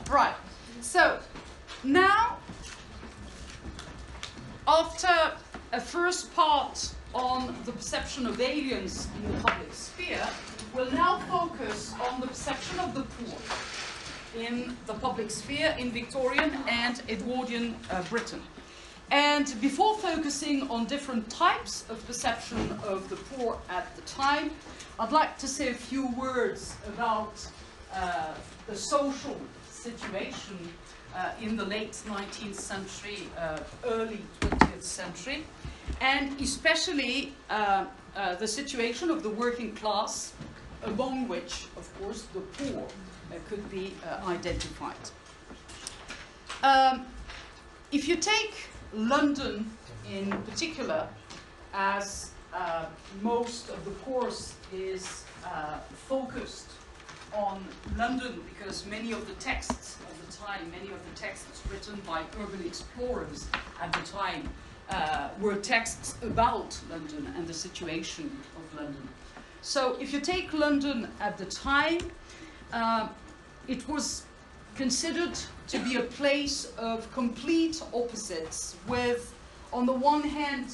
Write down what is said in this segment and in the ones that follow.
Right. So now, after a first part on the perception of aliens in the public sphere, we'll now focus on the perception of the poor in the public sphere in Victorian and Edwardian Britain. And before focusing on different types of perception of the poor at the time, I'd like to say a few words about the social situation in the late 19th century, early 20th century, and especially the situation of the working class, among which, of course, the poor could be identified. If you take London in particular, as most of the course is focused on London, because many of the texts of the time, many of the texts written by urban explorers at the time were texts about London and the situation of London. So if you take London at the time, it was considered to be a place of complete opposites, with, on the one hand,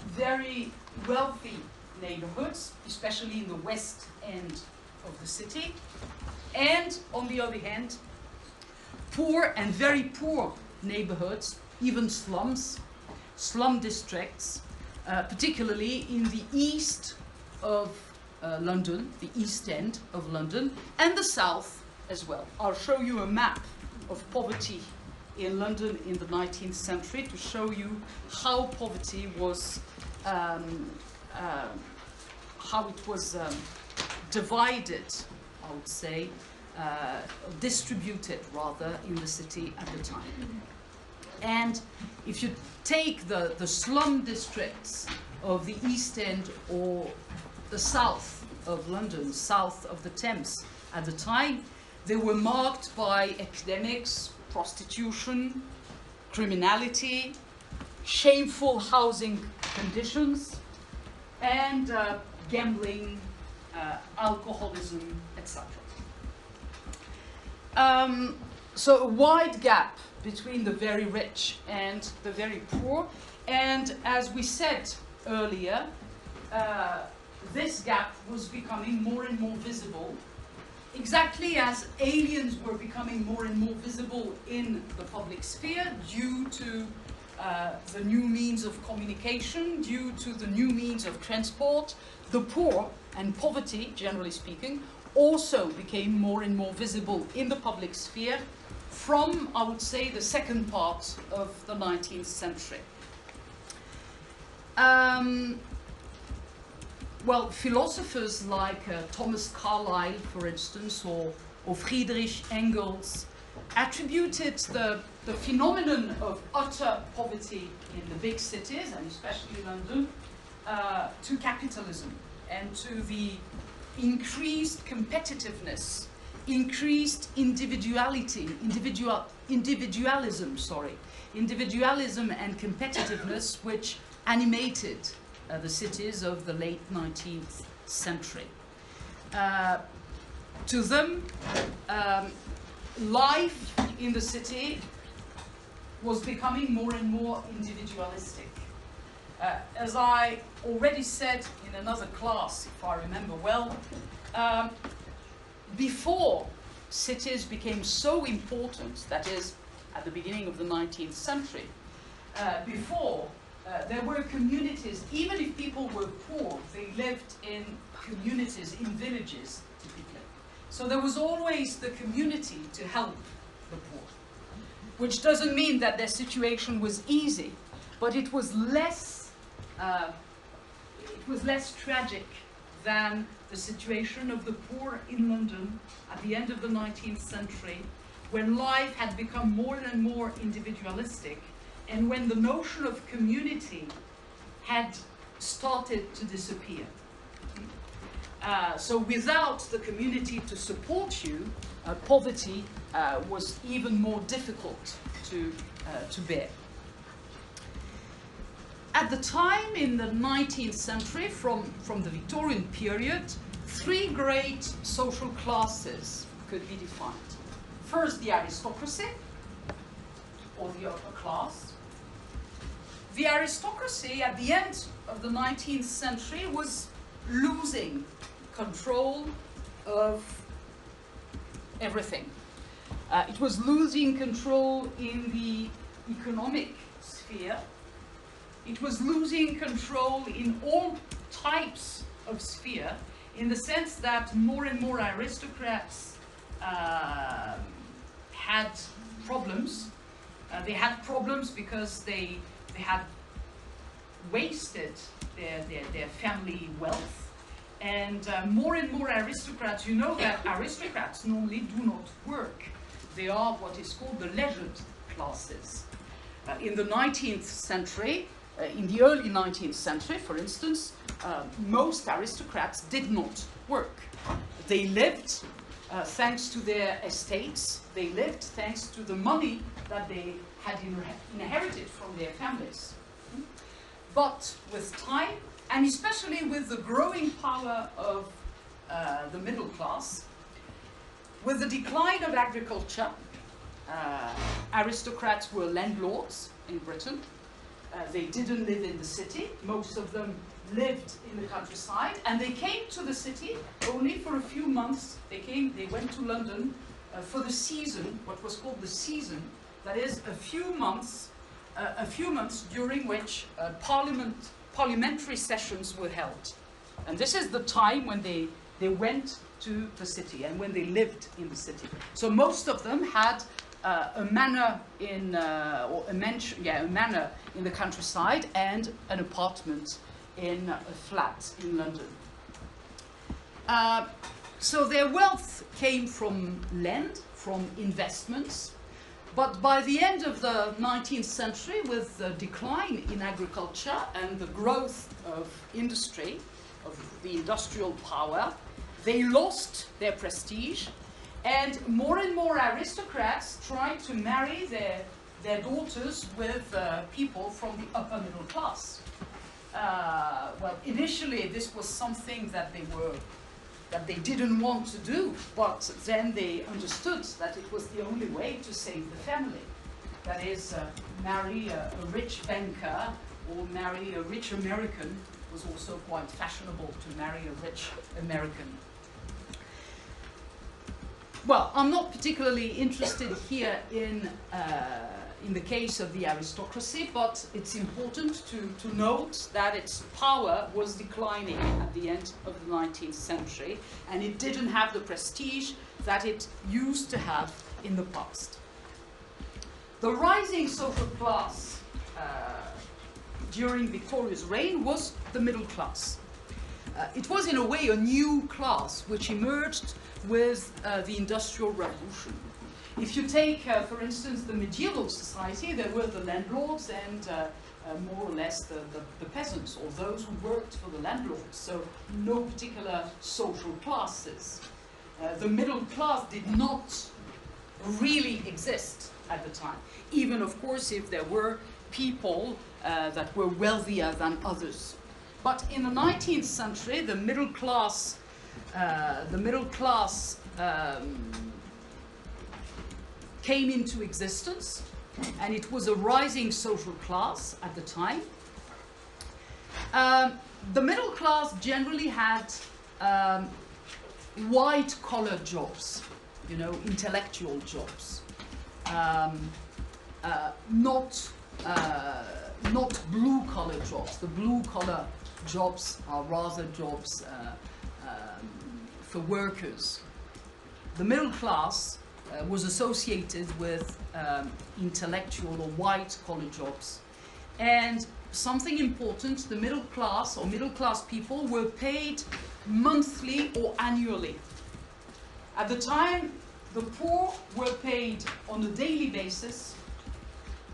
very wealthy neighborhoods, especially in the west end of the city, and on the other hand, poor and very poor neighborhoods, even slums, slum districts, particularly in the east of London, the east end of London, and the south as well. I'll show you a map of poverty in London in the 19th century to show you how poverty was, how it was divided, I would say, distributed rather in the city at the time. And if you take the slum districts of the East End or the south of London, south of the Thames at the time, they were marked by epidemics, prostitution, criminality, shameful housing conditions, and gambling, alcoholism, etc. So a wide gap between the very rich and the very poor, and as we said earlier, this gap was becoming more and more visible, exactly as aliens were becoming more and more visible in the public sphere due to the new means of communication, due to the new means of transport. The poor and poverty, generally speaking, also became more and more visible in the public sphere from, I would say, the second part of the 19th century. Well, philosophers like Thomas Carlyle, for instance, or Friedrich Engels, attributed the phenomenon of utter poverty in the big cities, and especially London, to capitalism and to the increased competitiveness, increased individualism and competitiveness, which animated the cities of the late 19th century. To them, life in the city was becoming more and more individualistic. As I already said in another class, if I remember well, before cities became so important, that is, at the beginning of the 19th century, before there were communities, even if people were poor, they lived in communities, in villages, typically. So there was always the community to help the poor, which doesn't mean that their situation was easy, but it was less tragic than the situation of the poor in London at the end of the 19th century, when life had become more and more individualistic, and when the notion of community had started to disappear. So without the community to support you, poverty was even more difficult to bear. At the time, in the 19th century, from the Victorian period, three great social classes could be defined. first the aristocracy, or the upper class. The aristocracy at the end of the 19th century was losing control of everything. It was losing control in the economic sphere. It was losing control in all types of sphere, in the sense that more and more aristocrats had problems. They had problems because they had wasted their family wealth. And more aristocrats, you know that aristocrats normally do not work. They are what is called the leisured classes. In the 19th century, in the early 19th century, for instance, most aristocrats did not work. They lived thanks to their estates. They lived thanks to the money that they had inherited from their families. But with time, and especially with the growing power of the middle class, with the decline of agriculture, aristocrats were landlords in Britain. They didn't live in the city. Most of them lived in the countryside, and they came to the city only for a few months. They went to London for the season, what was called the season. That is a few months during which parliamentary sessions were held. And this is the time when they went to the city and when they lived in the city. So most of them had a manor in a manor in the countryside and an apartment in a flat in London. So their wealth came from land, from investments. But by the end of the 19th century, with the decline in agriculture and the growth of industry, of the industrial power, they lost their prestige, and more aristocrats tried to marry their daughters with people from the upper middle class. Well, initially this was something that they didn't want to do, but then they understood that it was the only way to save the family. That is, marry a rich banker or marry a rich American. It was also quite fashionable to marry a rich American. Well, I'm not particularly interested here in the case of the aristocracy, but it's important to note that its power was declining at the end of the 19th century, and it didn't have the prestige that it used to have in the past. The rising social class during Victoria's reign was the middle class. It was in a way a new class which emerged with the Industrial Revolution. If you take, for instance, the medieval society, there were the landlords and more or less the peasants, or those who worked for the landlords, so no particular social classes. The middle class did not really exist at the time, even, of course, if there were people that were wealthier than others. But in the 19th century, the middle class came into existence, and it was a rising social class at the time. The middle class generally had white-collar jobs, you know, intellectual jobs, not blue-collar jobs. The blue-collar jobs are rather jobs for workers. The middle class was associated with intellectual or white-collar jobs. And something important, the middle class or middle-class people were paid monthly or annually. At the time, the poor were paid on a daily basis,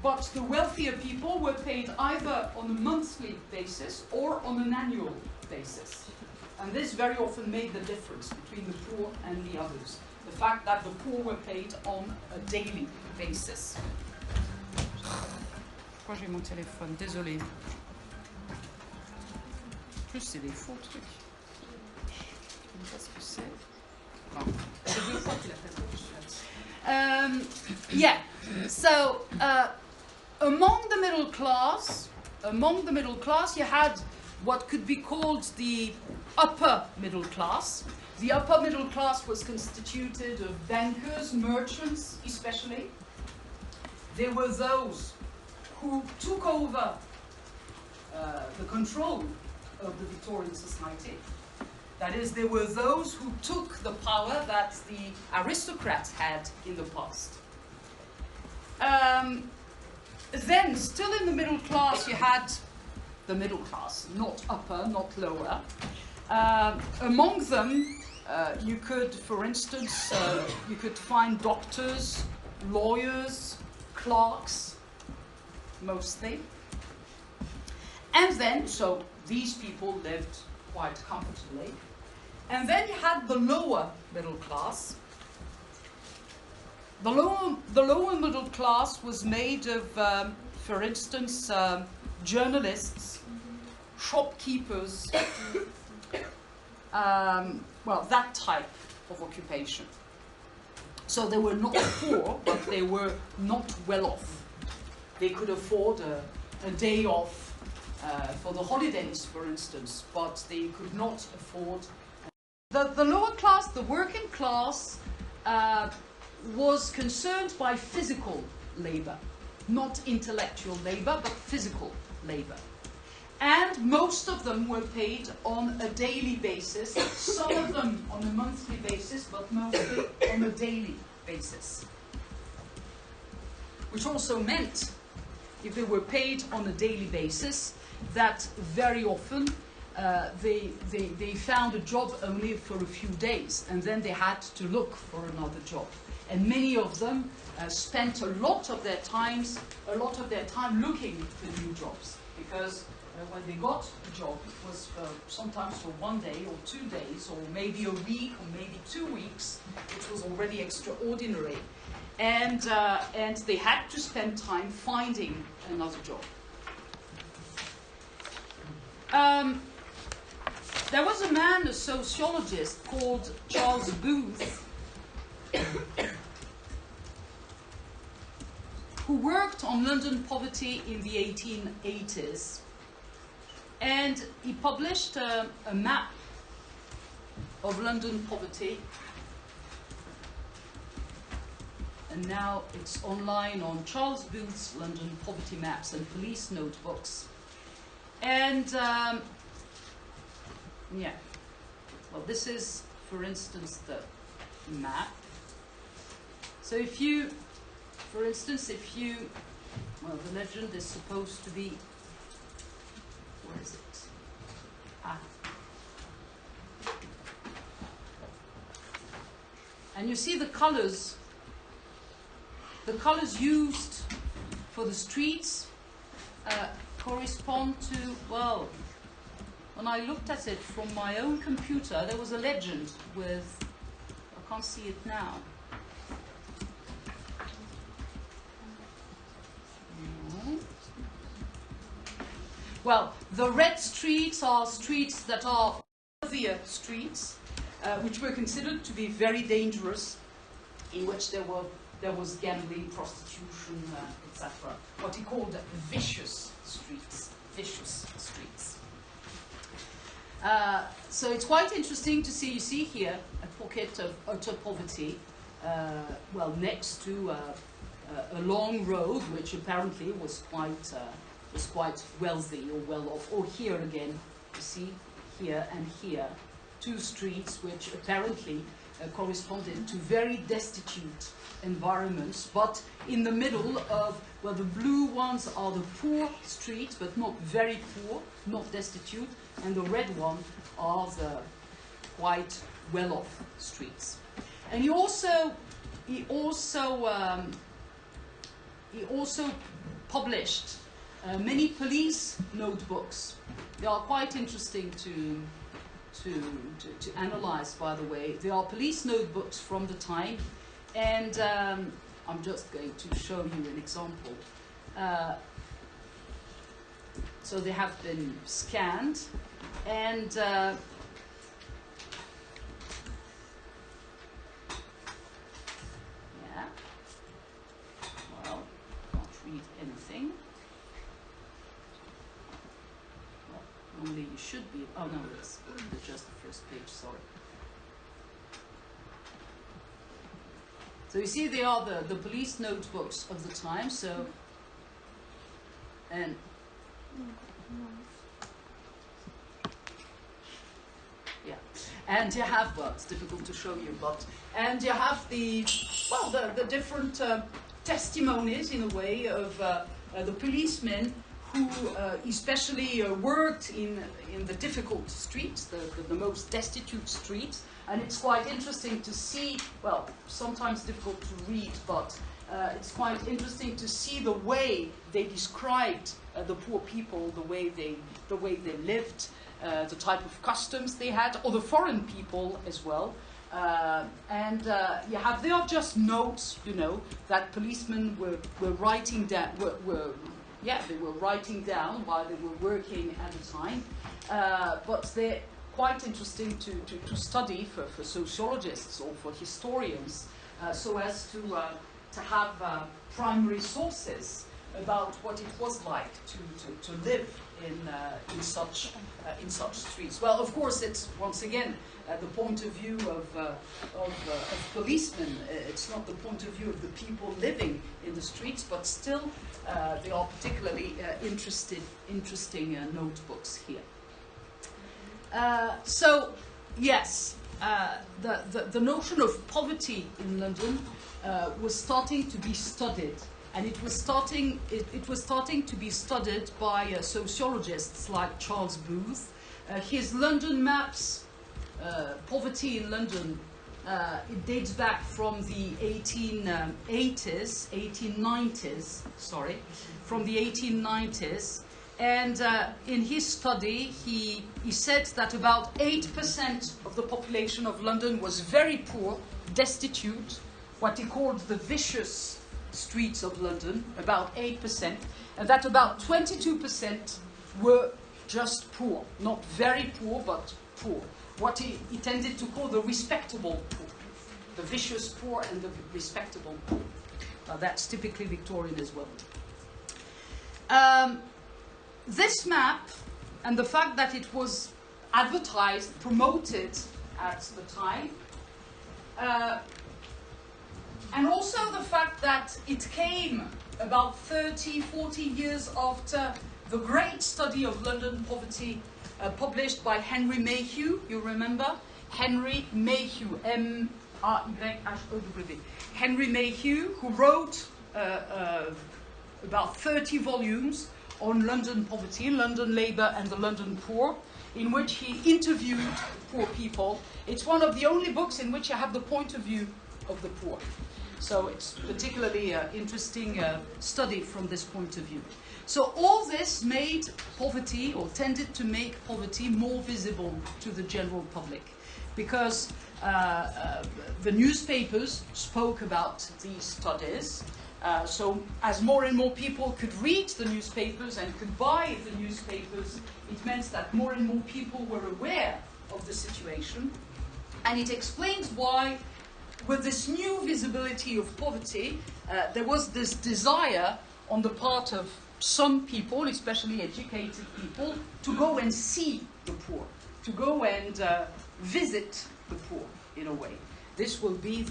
but the wealthier people were paid either on a monthly basis or on an annual basis. And this very often made the difference between the poor and the others. The fact that the poor were paid on a daily basis. Pourquoi j'ai mon téléphone? Désolée. En plus, c'est des faux trucs. Je ne sais pas ce que c'est. Non. Yeah, so among the middle class, you had what could be called the upper middle class. The upper middle class was constituted of bankers, merchants especially. There were those who took over the control of the Victorian society. That is, there were those who took the power that the aristocrats had in the past. Then, still in the middle class, you had the middle class, not upper, not lower. Among them, you could, for instance, you could find doctors, lawyers, clerks, mostly. And then, so these people lived quite comfortably. And then you had the lower middle class. The lower middle class was made of, for instance, journalists, shopkeepers, well, that type of occupation. So they were not poor, but they were not well off. They could afford a day off for the holidays, for instance, but they could not afford. The lower class, the working class, was concerned by physical labor, not intellectual labor, but physical labor. And most of them were paid on a daily basis, some of them on a monthly basis, but mostly on a daily basis. Which also meant, if they were paid on a daily basis, that very often they found a job only for a few days, and then they had to look for another job. And many of them spent a lot of their time looking for new jobs, because when they got a job, it was sometimes for 1 day or 2 days, or maybe a week, or maybe 2 weeks, which was already extraordinary. And they had to spend time finding another job. There was a man, a sociologist, called Charles Booth, who worked on London poverty in the 1880s. And he published a map of London poverty. And now it's online on Charles Booth's London Poverty Maps and Police Notebooks. And, yeah, well, this is, for instance, the map. So if you, for instance, well, the legend is supposed to be, where is it? Ah. And you see the colors used for the streets correspond to, well, when I looked at it from my own computer, there was a legend with, I can't see it now. Well, the red streets are streets that are wealthier streets, which were considered to be very dangerous, in which there was gambling, prostitution, etc. What he called vicious streets. Vicious streets. So it's quite interesting to see. You see here a pocket of utter poverty, well, next to a long road, which apparently was quite wealthy or well off. Or here again, you see here and here, 2 streets which apparently corresponded to very destitute environments, but in the middle of, well, the blue ones are the poor streets, but not very poor, not destitute, and the red one are the quite well-off streets. And he also published many police notebooks. They are quite interesting to analyze, by the way. They are police notebooks from the time, and I'm just going to show you an example. So they have been scanned, and only you should be. Oh no, it's just the first page, sorry. So you see, they are the police notebooks of the time, so, and yeah, and you have, well, it's difficult to show you, but, and you have the, well, the different testimonies, in a way, of the policemen who especially worked in the difficult streets, the most destitute streets. And it's quite interesting to see, well, sometimes difficult to read, but it's quite interesting to see the way they described the poor people, the way they lived, the type of customs they had, or the foreign people as well. They are just notes, you know, that policemen were writing down, they were writing down while they were working at the time. But they're quite interesting to study for sociologists or for historians, so as to have primary sources about what it was like to live in such streets. Well, of course, it's once again the point of view of policemen. It's not the point of view of the people living in the streets, but still they are particularly interesting notebooks here. So, yes, the notion of poverty in London was starting to be studied, and it was starting to be studied by sociologists like Charles Booth. His London maps, poverty in London, it dates back from the 1890s. And in his study, he said that about 8% of the population of London was very poor, destitute, what he called the vicious streets of London, about 8%, and that about 22% were just poor, not very poor, but poor. What he tended to call the respectable poor, the vicious poor and the respectable poor. That's typically Victorian as well. This map, and the fact that it was advertised, promoted at the time, and also the fact that it came about 30, 40 years after the great study of London poverty published by Henry Mayhew, you remember? Henry Mayhew, M-R-Y-H-O-W. Henry Mayhew, who wrote about 30 volumes on London poverty, London labour and the London poor, in which he interviewed poor people. It's one of the only books in which I have the point of view of the poor. So it's particularly interesting study from this point of view. So all this made poverty, or tended to make poverty, more visible to the general public, because the newspapers spoke about these studies. So as more and more people could read the newspapers and could buy the newspapers, it meant that more and more people were aware of the situation. And it explains why, with this new visibility of poverty, there was this desire on the part of some people, especially educated people, to go and see the poor, to go and visit the poor, in a way. This will be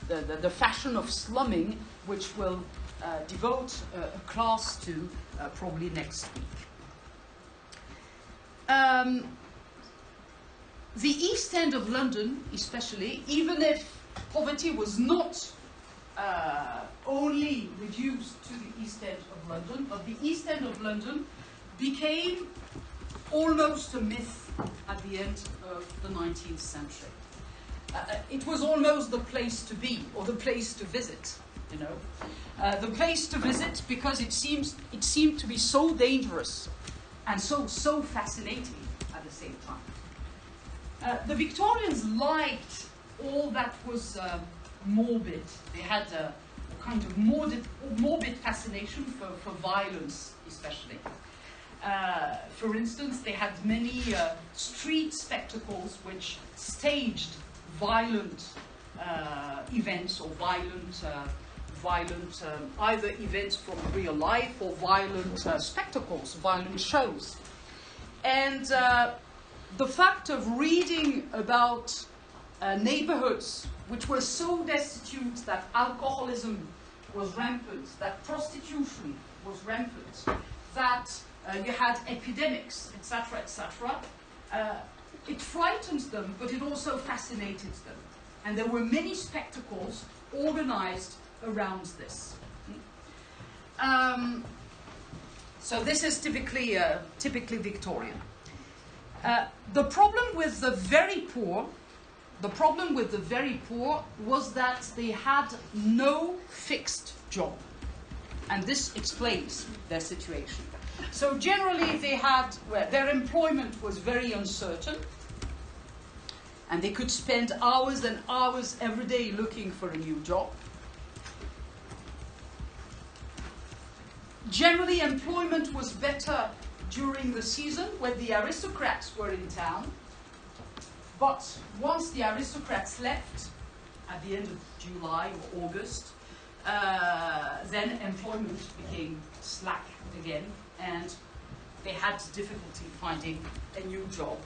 the fashion of slumming, which will devote a class to probably next week. The East End of London, especially, even if poverty was not only reduced to the East End of London, but the East End of London became almost a myth at the end of the 19th century. It was almost the place to be, or the place to visit, you know. The place to visit because it seemed to be so dangerous and so fascinating at the same time. The Victorians liked all that was morbid. They had a kind of morbid fascination for violence, especially. For instance, they had many street spectacles which staged violent events, or violent either events from real life or violent spectacles, violent shows. And the fact of reading about neighborhoods which were so destitute that alcoholism was rampant, that prostitution was rampant, that you had epidemics, etc., etc., it frightened them, but it also fascinated them. And there were many spectacles organized around this. So this is typically Victorian. The problem with the very poor was that they had no fixed job. And this explains their situation. So generally they had, well, their employment was very uncertain. And they could spend hours and hours every day looking for a new job. Generally, employment was better during the season when the aristocrats were in town. But once the aristocrats left at the end of July or August, then employment became slack again, and they had difficulty finding a new job.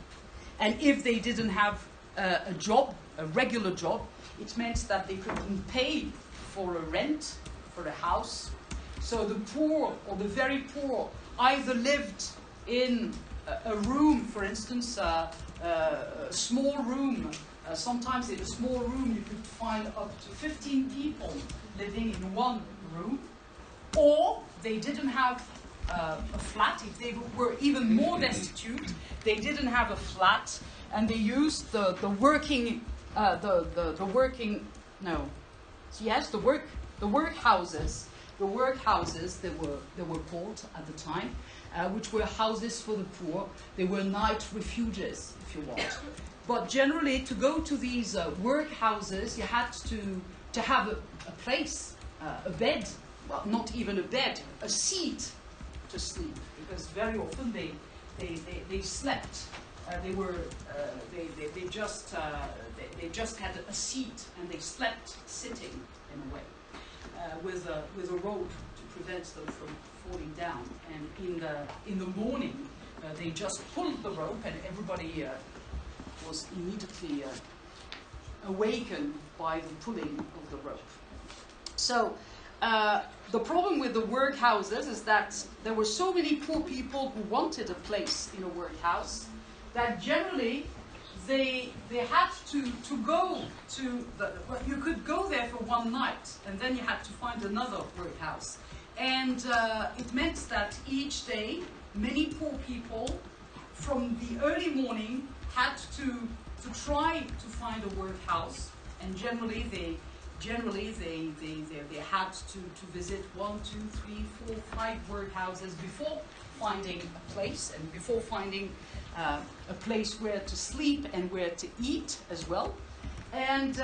And if they didn't have a job, a regular job, it meant that they couldn't pay for a rent, for a house. So the poor, or the very poor, either lived in a room, for instance, a small room. Sometimes in a small room you could find up to 15 people living in one room. Or they didn't have a flat. If they were even more destitute, they didn't have a flat, and they used the workhouses. The workhouses, they were called at the time, which were houses for the poor. They were night refuges, if you want. But generally, to go to these workhouses, you had to have a place, a bed, well, not even a bed, a seat to sleep, because very often they slept. They just had a seat, and they slept sitting in a way. With a rope to prevent them from falling down, and in the morning they just pulled the rope, and everybody was immediately awakened by the pulling of the rope. So the problem with the workhouses is that there were so many poor people who wanted a place in a workhouse that generally they had to go to you could go there for one night, and then you had to find another workhouse. And it meant that each day many poor people from the early morning had to try to find a workhouse, and generally they had to visit 1, 2, 3, 4, 5 workhouses before finding a place, and before finding a place where to sleep and where to eat as well. And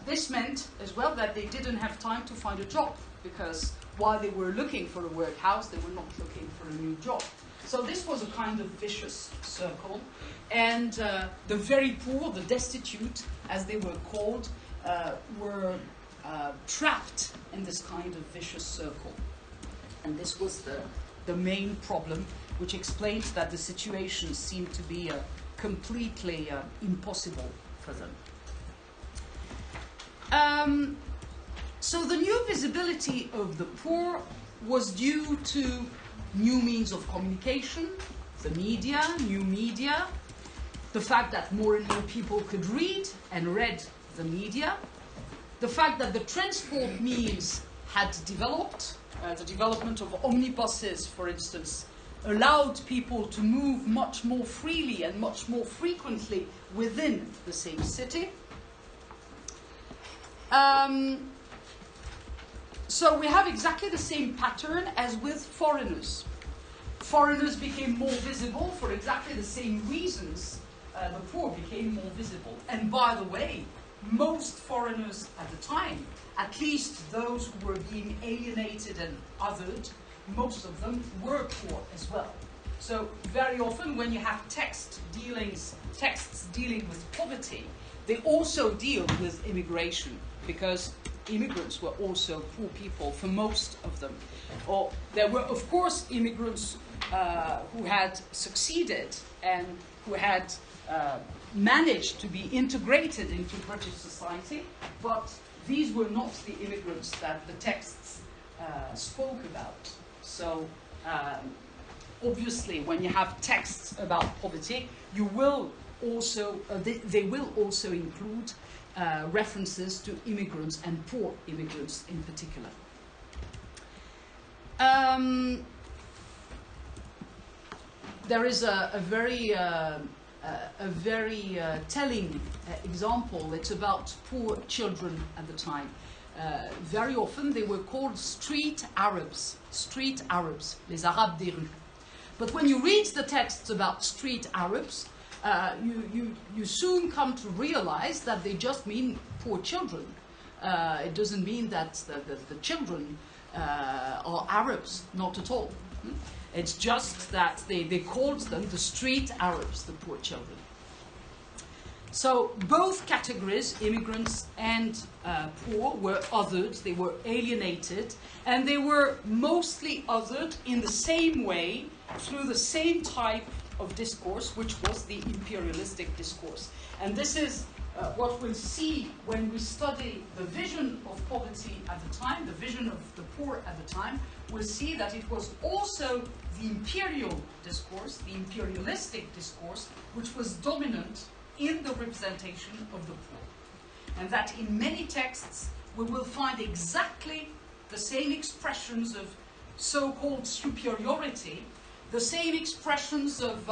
this meant as well that they didn't have time to find a job, because while they were looking for a workhouse, they were not looking for a new job. So this was a kind of vicious circle. And the very poor, the destitute, as they were called, were trapped in this kind of vicious circle. And this was the main problem, which explains that the situation seemed to be completely impossible for them. So the new visibility of the poor was due to new means of communication, the media, new media, the fact that more and more people could read and read the media, the fact that the transport means had developed. The development of omnibuses, for instance, allowed people to move much more freely and much more frequently within the same city. So we have exactly the same pattern as with foreigners. Foreigners became more visible for exactly the same reasons the poor became more visible. And by the way, most foreigners at the time, at least those who were being alienated and othered, most of them were poor as well. So very often when you have texts dealing with poverty, they also deal with immigration, because immigrants were also poor people for most of them. Or there were, of course, immigrants who had succeeded and who had managed to be integrated into British society, but these were not the immigrants that the texts spoke about. So obviously, when you have texts about poverty, you will also they will also include references to immigrants and poor immigrants in particular. There is a very telling example. It's about poor children at the time. Very often they were called street Arabs, les Arabes des rues. But when you read the texts about street Arabs, you soon come to realize that they just mean poor children. It doesn't mean that the children are Arabs, not at all. It's just that they called them the street Arabs, the poor children. So both categories, immigrants and poor, were othered, they were alienated, and they were mostly othered in the same way through the same type of discourse, which was the imperialistic discourse. And this is what we'll see when we study the vision of poverty at the time, the vision of the poor at the time. We'll see that it was also the imperial discourse, the imperialistic discourse, which was dominant in the representation of the poor. And that in many texts we will find exactly the same expressions of so-called superiority, the same expressions of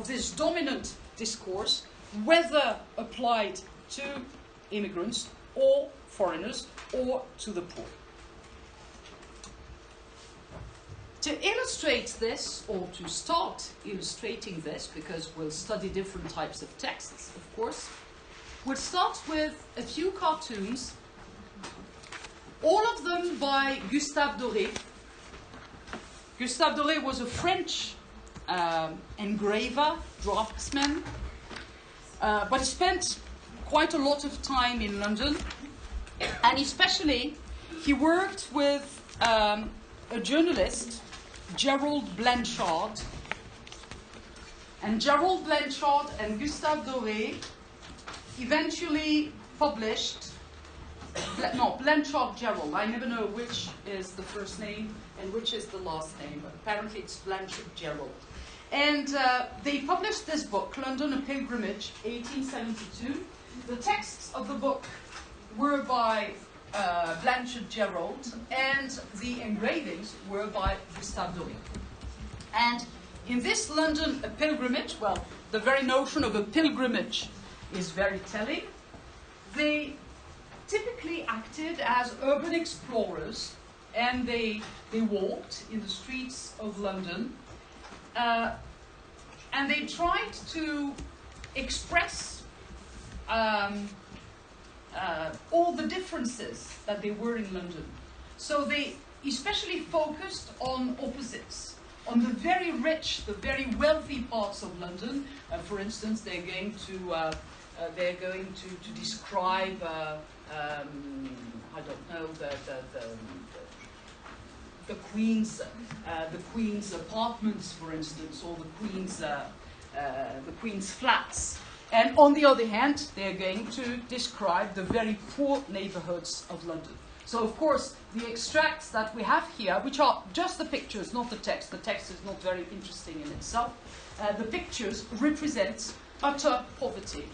this dominant discourse, whether applied to immigrants or foreigners or to the poor. To illustrate this, or to start illustrating this, because we'll study different types of texts, of course, we'll start with a few cartoons, all of them by Gustave Doré. Gustave Doré was a French engraver, draftsman, but he spent quite a lot of time in London, and especially he worked with a journalist, Gerald Blanchard. And Gerald Blanchard and Gustave Doré eventually published, Blanchard Gerald, I never know which is the first name and which is the last name, but apparently it's Blanchard Gerald. And they published this book, London, A Pilgrimage, 1872. The texts of the book were by Blanchard Gerald, and the engravings were by Gustave Doré. And in this London, A Pilgrimage, well, the very notion of a pilgrimage is very telling. They typically acted as urban explorers, and they walked in the streets of London, and they tried to express all the differences that they were in London. So they especially focused on opposites, on the very rich, the very wealthy parts of London. For instance, they're going to describe I don't know, the Queen's apartments, for instance, or the Queen's flats. And on the other hand, they're going to describe the very poor neighborhoods of London. So, of course, the extracts that we have here, which are just the pictures, not the text. The text is not very interesting in itself. The pictures represent utter poverty.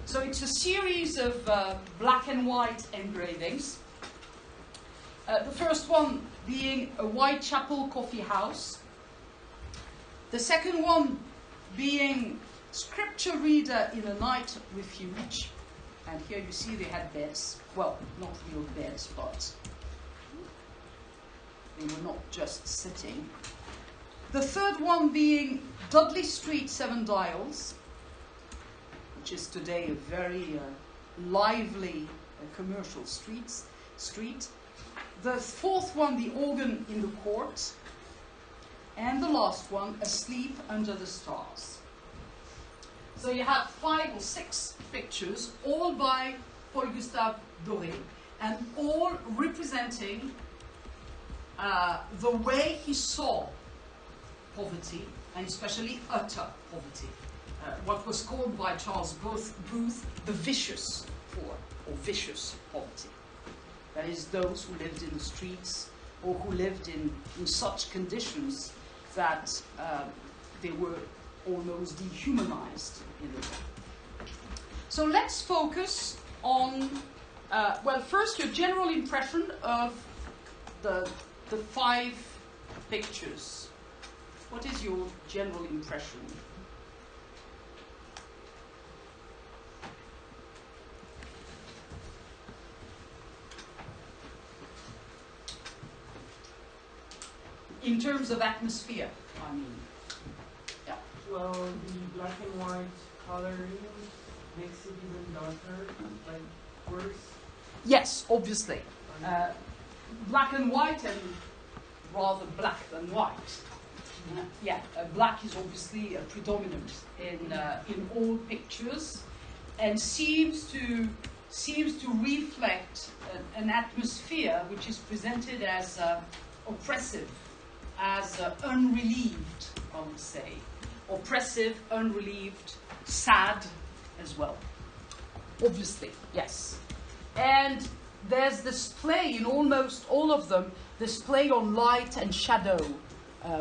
So it's a series of black and white engravings. The first one being a Whitechapel coffee house. The second one being scripture reader in a night refuge. And here you see they had beds. Well, not real beds, but they were not just sitting. The third one being Dudley Street, 7 Dials, which is today a very lively commercial street. The fourth one, the organ in the court. And the last one, Asleep Under the Stars. So you have 5 or 6 pictures, all by Paul Gustave Doré, and all representing the way he saw poverty, and especially utter poverty. What was called by Charles Booth the vicious poor, or vicious poverty. That is, those who lived in the streets, or who lived in such conditions that they were almost dehumanized in a way. So let's focus on, well, first your general impression of the 5 pictures. What is your general impression? In terms of atmosphere, I mean. Yeah. Well, the black and white coloring makes it even darker, like worse. Yes, obviously. Black and white, and rather black than white. Black is obviously predominant in all pictures, and seems to reflect an atmosphere which is presented as oppressive, as unrelieved, I would say. Oppressive, unrelieved, sad as well. Obviously, yes. And there's this play in almost all of them, this play on light and shadow,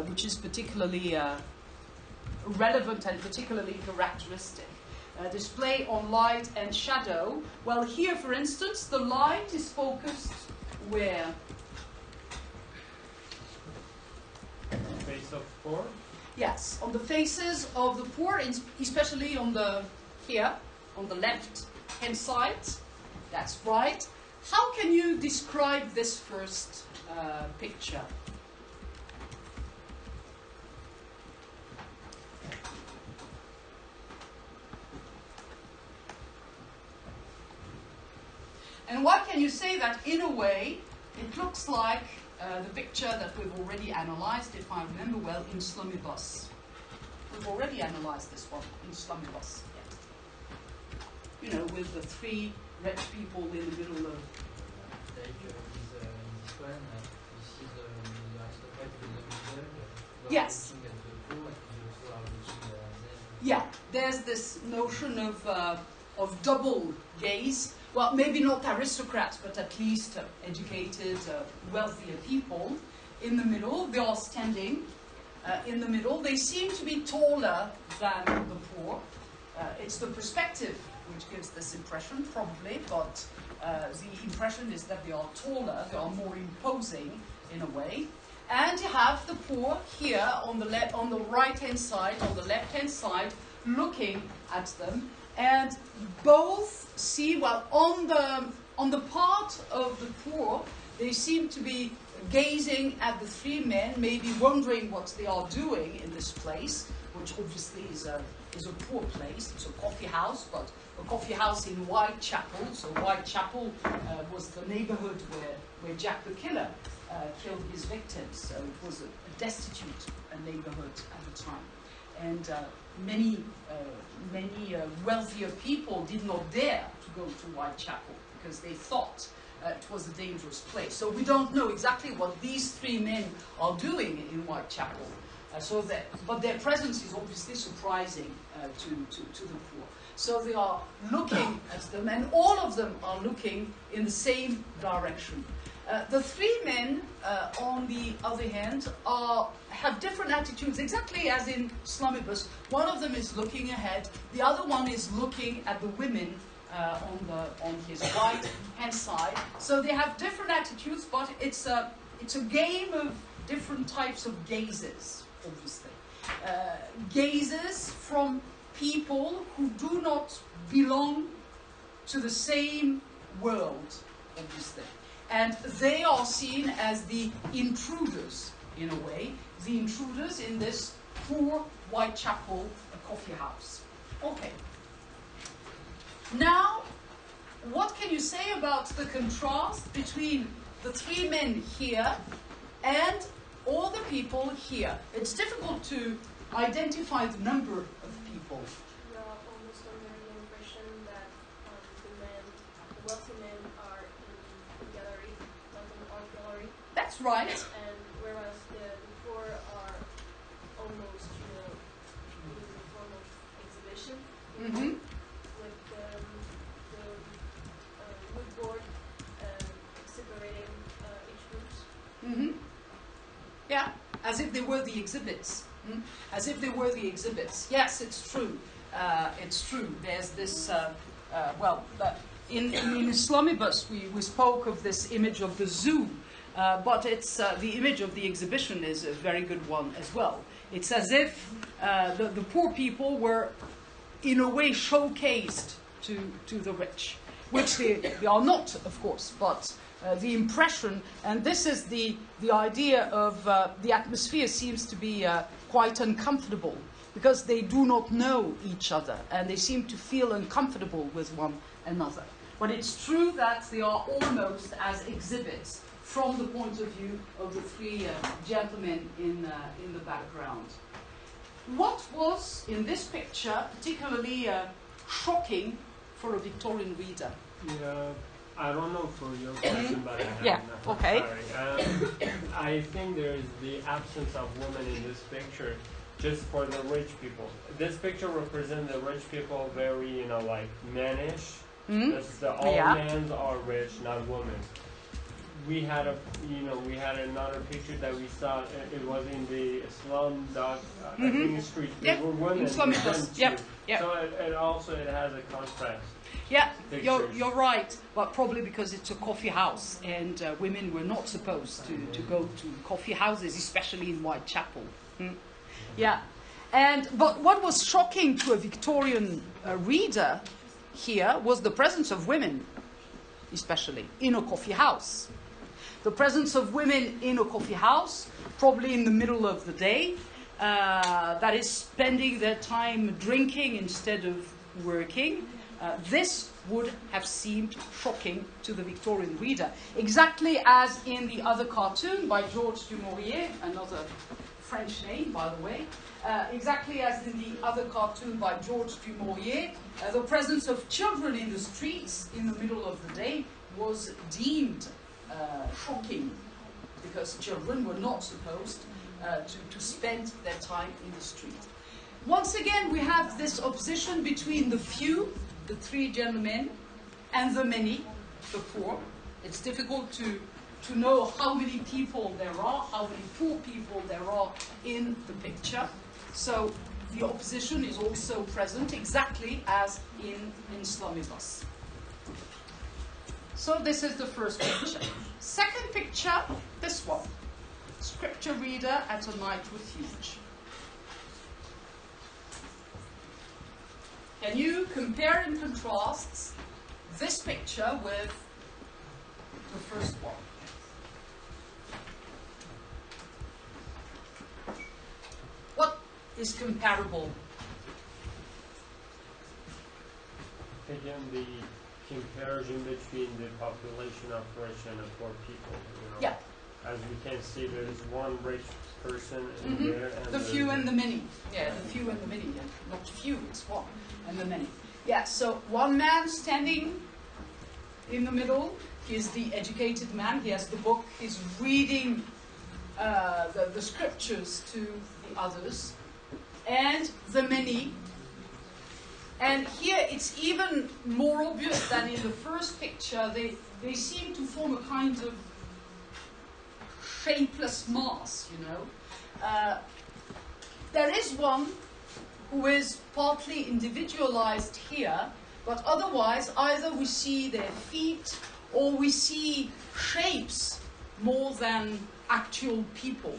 which is particularly relevant and particularly characteristic. This play on light and shadow. Well, here, for instance, the light is focused where? Face of poor? Yes, on the faces of the poor, especially on the left hand side. That's right. How can you describe this first picture? And why can you say that in a way it looks like the picture that we've already analyzed, if I remember well, in Slummibus. We've already analyzed this one in Slummibus. Yeah. You know, with the 3 red people in the middle of... Like this one, you see the aristocrat in the middle. Yes. Looking at the poor, and you also are looking at them. Yeah, there's this notion of double gaze. Well, maybe not aristocrats, but at least educated, wealthier people in the middle. They are standing in the middle. They seem to be taller than the poor. It's the perspective which gives this impression, probably, but the impression is that they are taller, they are more imposing in a way. And you have the poor here on the right-hand side, on the left-hand side, looking at them. And both see, well, on the part of the poor, they seem to be gazing at the 3 men, maybe wondering what they are doing in this place, which obviously is a poor place. It's a coffee house, but a coffee house in Whitechapel. So Whitechapel was the neighborhood where Jack the Killer killed his victims. So it was a destitute neighborhood at the time. And many wealthier people did not dare to go to Whitechapel because they thought it was a dangerous place. So we don't know exactly what these 3 men are doing in Whitechapel. But their presence is obviously surprising to the poor. So they are looking at them, and all of them are looking in the same direction. The 3 men, on the other hand, have different attitudes, exactly as in Slummibus. One of them is looking ahead, the other one is looking at the women on his right-hand side. So they have different attitudes, but it's a game of different types of gazes, obviously. Gazes from people who do not belong to the same world, obviously. And they are seen as the intruders, in a way, the intruders in this poor Whitechapel coffee house. Okay. Now, what can you say about the contrast between the 3 men here and all the people here? It's difficult to identify the number of people. No, almost under the impression that the wealthy men are in the gallery, London Art Gallery. That's right. And whereas the poor are Mm-hmm. with the wood board separating each groups. Mm-hmm. Yeah, as if they were the exhibits. As if they were the exhibits. Yes, it's true. It's true. There's this, in Islamibus we spoke of this image of the zoo, but it's the image of the exhibition is a very good one as well. It's as if the poor people were, in a way, showcased to the rich, which they are not, of course, but the impression, and this is the idea of the atmosphere seems to be quite uncomfortable because they do not know each other and they seem to feel uncomfortable with one another. But it's true that they are almost as exhibits from the point of view of the three gentlemen in the background. What was in this picture particularly shocking for a Victorian reader? Yeah, I don't know for your question, but I have Yeah, enough. okay. Sorry. I think there's the absence of women in this picture just for the rich people. This picture represents the rich people very, like mannish. All Yeah. men are rich, not women. We had another picture that we saw. It was in the slum dog, I think street. Yep. There were women. In slum men dust. too. Yep. Yep. So it has a contrast. Yeah, Pictures. you're right, but probably because it's a coffee house and women were not supposed to go to coffee houses, especially in Whitechapel. Yeah, but what was shocking to a Victorian reader here was the presence of women, especially in a coffee house. The presence of women in a coffee house, probably in the middle of the day, that is spending their time drinking instead of working. This would have seemed shocking to the Victorian reader, exactly as in the other cartoon by Georges du Maurier, another French name, by the way, exactly as in the other cartoon by Georges du Maurier, the presence of children in the streets in the middle of the day was deemed shocking, because children were not supposed to spend their time in the street. Once again, we have this opposition between the few, the three gentlemen, and the many, the poor. It's difficult to know how many people there are, how many poor people there are in the picture. So the opposition is also present exactly as in Islamibus. So this is the first picture. Second picture, this one. Scripture reader at a night refuge. Can you compare and contrast this picture with the first one? What is comparable? Again, the comparison between the population of rich and the poor people. Yeah. As we can see, there is one rich person in there, and the few and the many. Yeah, the few and the many. Yeah. Not few, it's one, and the many. Yeah, so one man standing in the middle is the educated man. He has the book. He's reading the scriptures to the others. And the many. And here it's even more obvious than in the first picture. They seem to form a kind of shapeless mass, There is one who is partly individualized here, but otherwise either we see their feet or we see shapes more than actual people.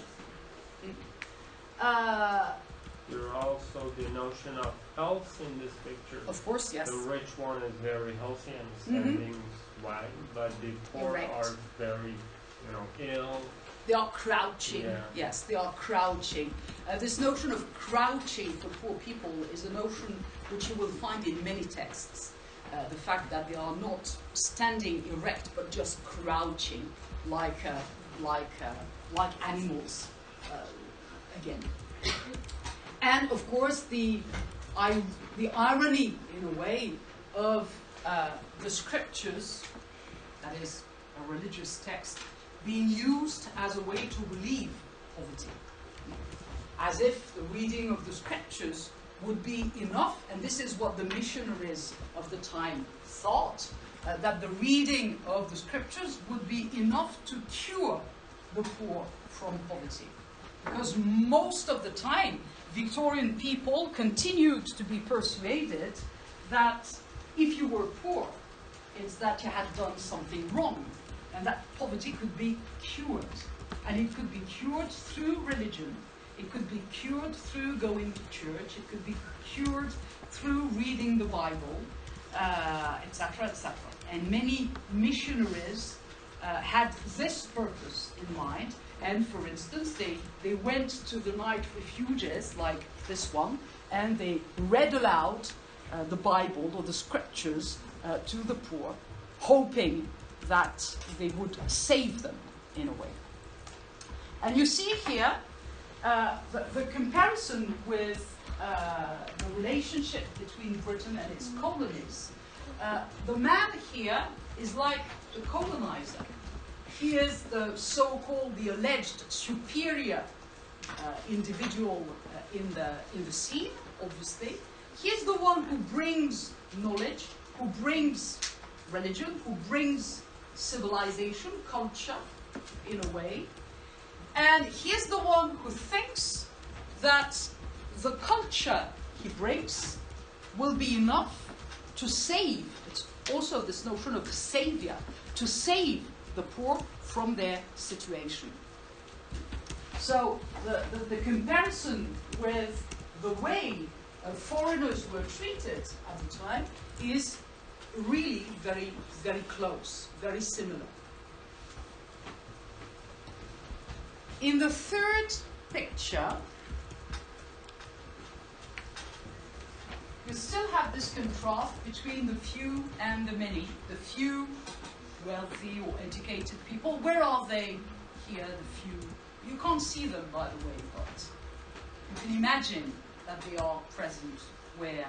There are also the notion of health in this picture. Of course, yes. The rich one is very healthy and standing right, but the poor Correct. are very, ill. They are crouching. Yeah. Yes, they are crouching. This notion of crouching for poor people is a notion which you will find in many texts. The fact that they are not standing erect but just crouching like animals. Again. And of course, the irony, in a way, of the scriptures, that is, a religious text, being used as a way to relieve poverty. As if the reading of the scriptures would be enough, and this is what the missionaries of the time thought, that the reading of the scriptures would be enough to cure the poor from poverty. Because most of the time, Victorian people continued to be persuaded that if you were poor, it's that you had done something wrong, and that poverty could be cured. And it could be cured through religion, it could be cured through going to church, it could be cured through reading the Bible, etc., etc. And many missionaries had this purpose in mind. And for instance, they went to the night refuges like this one, and they read aloud the Bible or the scriptures to the poor, hoping that they would save them in a way. And you see here the comparison with the relationship between Britain and its colonies. The man here is like the colonizer. He is the so-called, the alleged superior individual in the scene, obviously. He is the one who brings knowledge, who brings religion, who brings civilization, culture, in a way. And he is the one who thinks that the culture he brings will be enough to save. It's also this notion of the savior, to save the poor from their situation. So the comparison with the way foreigners were treated at the time is really very, very close, very similar. In the third picture, you still have this contrast between the few and the many. The few wealthy or educated people. Where are they here, the few? You can't see them, by the way, but you can imagine that they are present where?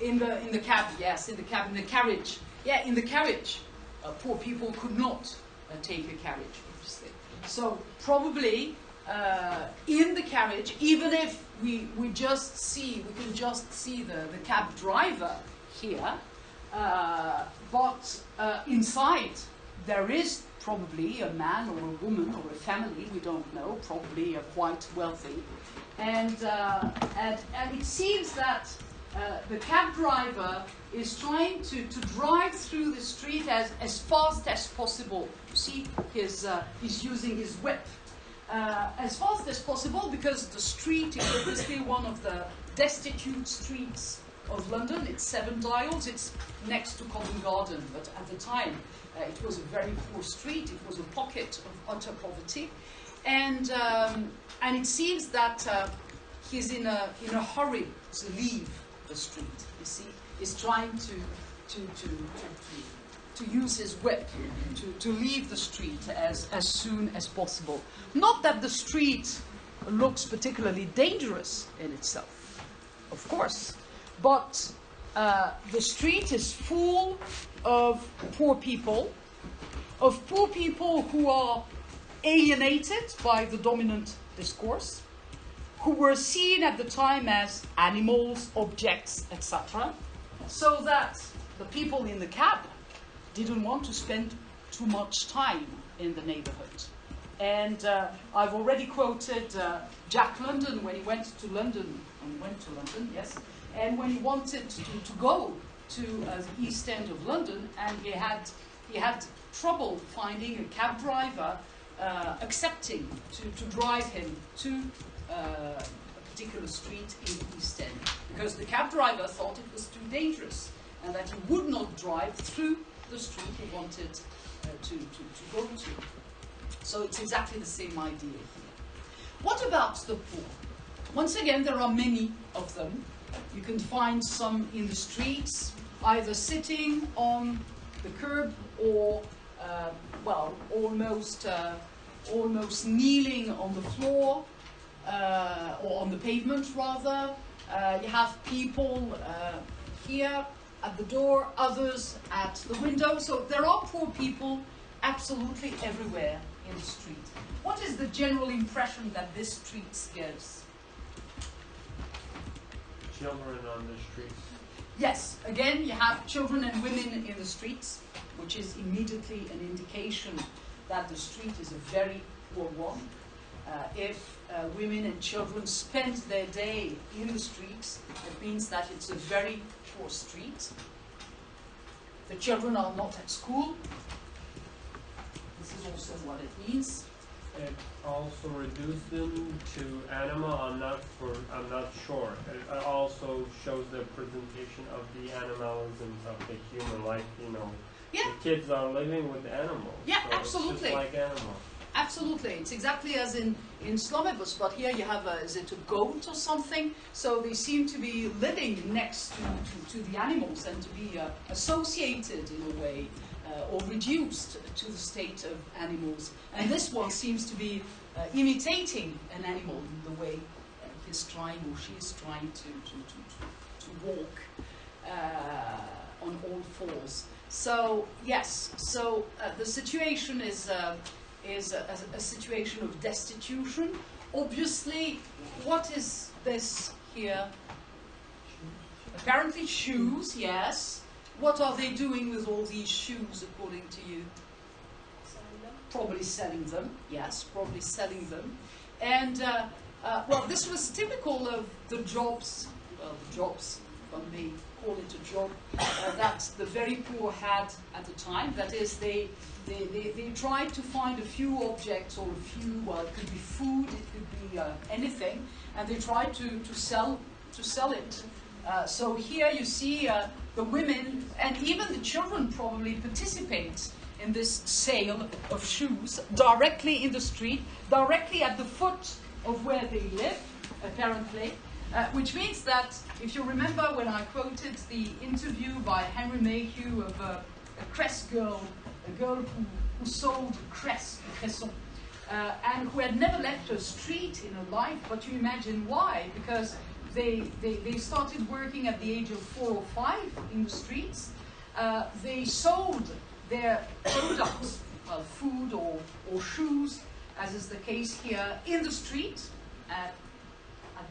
In the cab, yes, in the cab, in the carriage. Yeah, in the carriage. Poor people could not take a carriage, obviously. So probably in the carriage, even if we can just see the cab driver here, but inside there is probably a man or a woman or a family, we don't know, probably quite wealthy, and it seems that the cab driver is trying to drive through the street as fast as possible. You see, he's using his whip as fast as possible, because the street is obviously one of the destitute streets of London. It's 7 Dials, it's next to Covent Garden, but at the time it was a very poor street, it was a pocket of utter poverty, and it seems that he's in a hurry to leave the street. You see, he's trying to use his whip to leave the street as soon as possible. Not that the street looks particularly dangerous in itself, of course, but the street is full of poor people who are alienated by the dominant discourse, who were seen at the time as animals, objects, etc. So that the people in the cab didn't want to spend too much time in the neighborhood. And I've already quoted Jack London when he went to London, yes, and when he wanted to go to the East End of London, and he had trouble finding a cab driver accepting to drive him to a particular street in the East End, because the cab driver thought it was too dangerous and that he would not drive through the street he wanted to go to. So it's exactly the same idea here. What about the poor? Once again, there are many of them. You can find some in the streets, either sitting on the curb or, almost kneeling on the floor, or on the pavement rather. You have people here at the door, others at the window. So there are poor people absolutely everywhere in the street. What is the general impression that this street gives? Children on the streets. Yes, again, you have children and women in the streets, which is immediately an indication that the street is a very poor one. If women and children spend their day in the streets, it means that it's a very poor street. The children are not at school. This is also what it means. It also reduced them to animal. I'm not sure. It also shows the presentation of the animalisms of the human life. You know, Yeah. the kids are living with animals. Yeah, so absolutely. It's just like animals. Absolutely, it's exactly as in Slomibus, but here you have is it a goat or something? So they seem to be living next to the animals and to be associated in a way or reduced to the state of animals. And this one seems to be imitating an animal in the way he's trying or she is trying to walk on all fours. So yes, so the situation is a situation of destitution. Obviously, what is this here? Apparently shoes, yes. What are they doing with all these shoes, according to you? Selling them. Probably selling them, yes, probably selling them. And, well, this was typical of the jobs, if one may call it a job, that the very poor had at the time. That is, they tried to find a few objects or a few, well, it could be food, it could be anything, and they tried to sell it. So here you see the women and even the children probably participate in this sale of shoes directly in the street, directly at the foot of where they live, apparently. Which means that, if you remember when I quoted the interview by Henry Mayhew of a cress girl, a girl who sold cress, cresson, and who had never left a street in her life, but you imagine why, because they started working at the age of 4 or 5 in the streets. They sold their products, well, food or shoes, as is the case here, in the street, at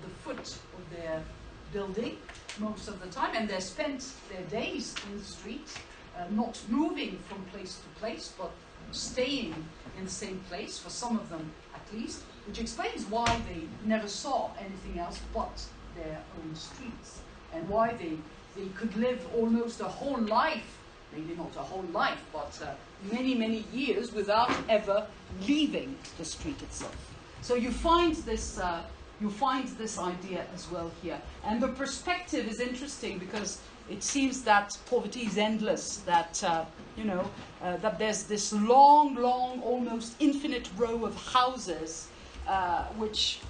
the foot of their building most of the time, and they spent their days in the street, not moving from place to place, but staying in the same place, for some of them at least, which explains why they never saw anything else but their own streets, and why they could live almost a whole life, maybe not a whole life, but many, many years without ever leaving the street itself. So you find this idea as well here. And the perspective is interesting because it seems that poverty is endless, that, that there's this long, almost infinite row of houses which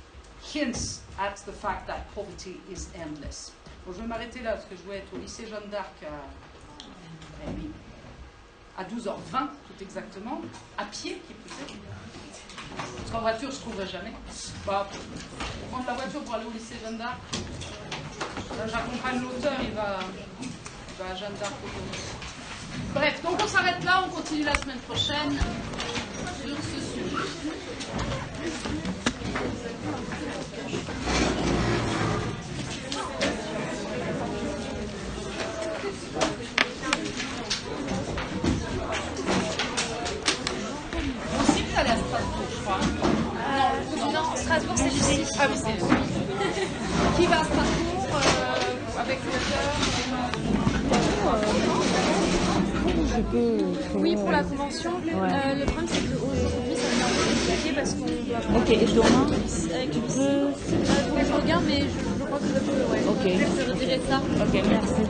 hints at the fact that poverty is endless. Bon, je vais m'arrêter là parce que je vais être au lycée Jeanne d'Arc à 12h20 tout exactement, à pied qui plus est. Parce qu'en voiture, je ne trouverai jamais. Bah, prendre la voiture pour aller au lycée Jeanne d'Arc. Là, j'accompagne l'auteur, il va à Jeanne d'Arc. Bref, donc on s'arrête là, on continue la semaine prochaine sur ce sujet. Aller à Strasbourg, je crois. Non, Strasbourg, c'est Lucie. Ah oui, c'est qui va à Strasbourg avec l'auteur Oui, pour la convention. Ouais. Le problème, c'est qu'aujourd'hui, ça va être compliqué parce qu'on doit... Ok, et demain, tu peux... faut que je regarde, mais je crois que je peux, ouais. Ok. Je te redirai ça. Ok, merci.